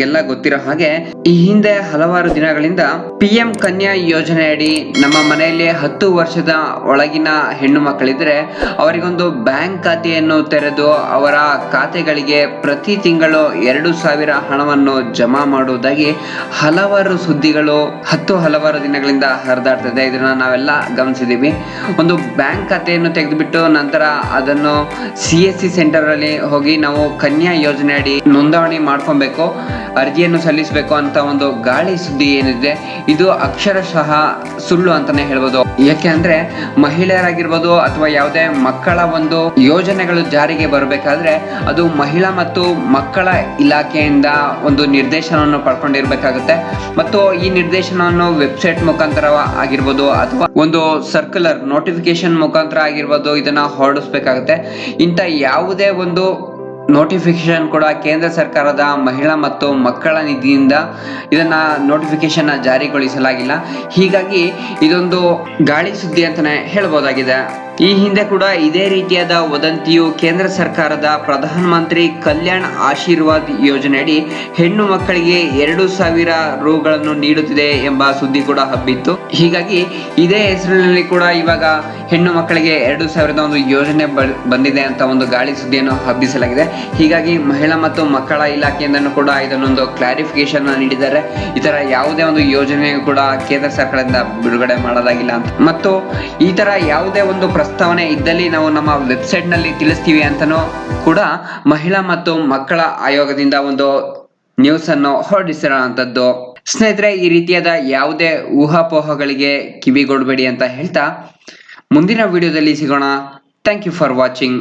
ಎಲ್ಲ ಗೊತ್ತಿರೋ ಹಾಗೆ ಈ ಹಿಂದೆ ಹಲವಾರು ದಿನಗಳಿಂದ PM ಕನ್ಯಾ ಯೋಜನೆ ಅಡಿ ನಮ್ಮ ಮನೆಯಲ್ಲಿ 10 ವರ್ಷದ ಒಳಗಿನ ಹೆಣ್ಣು ಮಕ್ಕಳಿದ್ರೆ ಅವರಿಗೊಂದು ಬ್ಯಾಂಕ್ ಖಾತೆಯನ್ನು ತೆರೆದು ಅವರ ಖಾತೆಗಳಿಗೆ ಪ್ರತಿ ತಿಂಗಳು 2,000 ಹಣವನ್ನು ಜಮಾ ಮಾಡುವುದಾಗಿ ಹಲವಾರು ಸುದ್ದಿಗಳು ಹಲವಾರು ದಿನಗಳಿಂದ ಹರಿದಾಡ್ತಿದೆ. ಇದನ್ನ ನಾವೆಲ್ಲ ಗಮನಿಸಿದೀವಿ. ಒಂದು ಬ್ಯಾಂಕ್ ಖಾತೆಯನ್ನು ತೆಗೆದುಬಿಟ್ಟು ನಂತರ ಅದನ್ನು CSC ಸೆಂಟರ್ ಅಲ್ಲಿ ಹೋಗಿ ನಾವು ಕನ್ಯಾ ಯೋಜನೆ ಅಡಿ ನೋಂದಣಿ ಮಾಡ್ಕೊಬೇಕು, ಅರ್ಜಿಯನ್ನು ಸಲ್ಲಿಸಬೇಕು ಅಂತ ಒಂದು ಗಾಳಿ ಸುದ್ದಿ ಏನಿದೆ ಇದು ಅಕ್ಷರಶಃ ಸುಳ್ಳು ಅಂತಾನೆ ಹೇಳ್ಬೋದು. ಯಾಕೆ ಅಂದ್ರೆ ಮಹಿಳೆಯರಾಗಿರ್ಬೋದು ಅಥವಾ ಯಾವುದೇ ಮಕ್ಕಳ ಒಂದು ಯೋಜನೆಗಳು ಜಾರಿಗೆ ಬರಬೇಕಾದ್ರೆ ಅದು ಮಹಿಳಾ ಮತ್ತು ಮಕ್ಕಳ ಇಲಾಖೆಯಿಂದ ಒಂದು ನಿರ್ದೇಶನವನ್ನು ಪಡ್ಕೊಂಡಿರ್ಬೇಕಾಗುತ್ತೆ ಮತ್ತು ಈ ನಿರ್ದೇಶನವನ್ನು ವೆಬ್ಸೈಟ್ ಮುಖಾಂತರ ಆಗಿರ್ಬೋದು ಅಥವಾ ಒಂದು ಸರ್ಕ್ಯುಲರ್ ನೋಟಿಫಿಕೇಶನ್ ಮುಖಾಂತರ ಆಗಿರ್ಬೋದು ಇದನ್ನ ಹೊರಡಿಸ್ಬೇಕಾಗುತ್ತೆ. ಇಂಥ ಯಾವುದೇ ಒಂದು ನೋಟಿಫಿಕೇಶನ್ ಕೂಡ ಕೇಂದ್ರ ಸರ್ಕಾರದ ಮಹಿಳಾ ಮತ್ತು ಮಕ್ಕಳ ನಿಧಿಯಿಂದ ಇದನ್ನ ನೋಟಿಫಿಕೇಶನ್ ಜಾರಿಗೊಳಿಸಲಾಗಿಲ್ಲ. ಹೀಗಾಗಿ ಇದೊಂದು ಗಾಳಿ ಸುದ್ದಿ ಅಂತಾನೆ ಹೇಳ್ಬೋದಾಗಿದೆ. ಈ ಹಿಂದೆ ಕೂಡ ಇದೇ ರೀತಿಯಾದ ವದಂತಿಯು ಕೇಂದ್ರ ಸರ್ಕಾರದ ಪ್ರಧಾನ ಮಂತ್ರಿ ಕಲ್ಯಾಣ್ ಆಶೀರ್ವಾದ್ ಯೋಜನೆಯಡಿ ಹೆಣ್ಣು ಮಕ್ಕಳಿಗೆ 2,000 ರೂಗಳನ್ನು ನೀಡುತ್ತಿದೆ ಎಂಬ ಸುದ್ದಿ ಕೂಡ ಹಬ್ಬಿತ್ತು. ಹೀಗಾಗಿ ಇದೇ ಹೆಸರಿನಲ್ಲಿ ಕೂಡ ಇವಾಗ ಹೆಣ್ಣು ಮಕ್ಕಳಿಗೆ 2,000 ಒಂದು ಯೋಜನೆ ಬಂದಿದೆ ಅಂತ ಒಂದು ಗಾಳಿ ಸುದ್ದಿಯನ್ನು ಹಬ್ಬಿಸಲಾಗಿದೆ. ಹೀಗಾಗಿ ಮಹಿಳಾ ಮತ್ತು ಮಕ್ಕಳ ಇಲಾಖೆಯಿಂದನೂ ಕೂಡ ಇದನ್ನೊಂದು ಕ್ಲಾರಿಫಿಕೇಶನ್ ನೀಡಿದ್ದಾರೆ. ಈ ತರ ಯಾವುದೇ ಒಂದು ಯೋಜನೆ ಕೂಡ ಕೇಂದ್ರ ಸರ್ಕಾರದಿಂದ ಬಿಡುಗಡೆ ಮಾಡೋದಾಗಿಲ್ಲ ಅಂತ, ಮತ್ತು ಈ ತರ ಯಾವುದೇ ಒಂದು ಪ್ರಸ್ತಾವನೆ ಇದ್ದಲ್ಲಿ ನಾವು ನಮ್ಮ ವೆಬ್ಸೈಟ್ ನಲ್ಲಿ ತಿಳಿಸ್ತೀವಿ ಅಂತಾನೂ ಕೂಡ ಮಹಿಳಾ ಮತ್ತು ಮಕ್ಕಳ ಆಯೋಗದಿಂದ ಒಂದು ನ್ಯೂಸ್ ಅನ್ನು ಹೊರಡಿಸಿರುವಂತದ್ದು. ಸ್ನೇಹಿತರೆ, ಈ ರೀತಿಯಾದ ಯಾವುದೇ ಊಹಾಪೋಹಗಳಿಗೆ ಕಿವಿಗೊಡಬೇಡಿ ಅಂತ ಹೇಳ್ತಾ ಮುಂದಿನ ವಿಡಿಯೋದಲ್ಲಿ ಸಿಗೋಣ. Thank you for watching.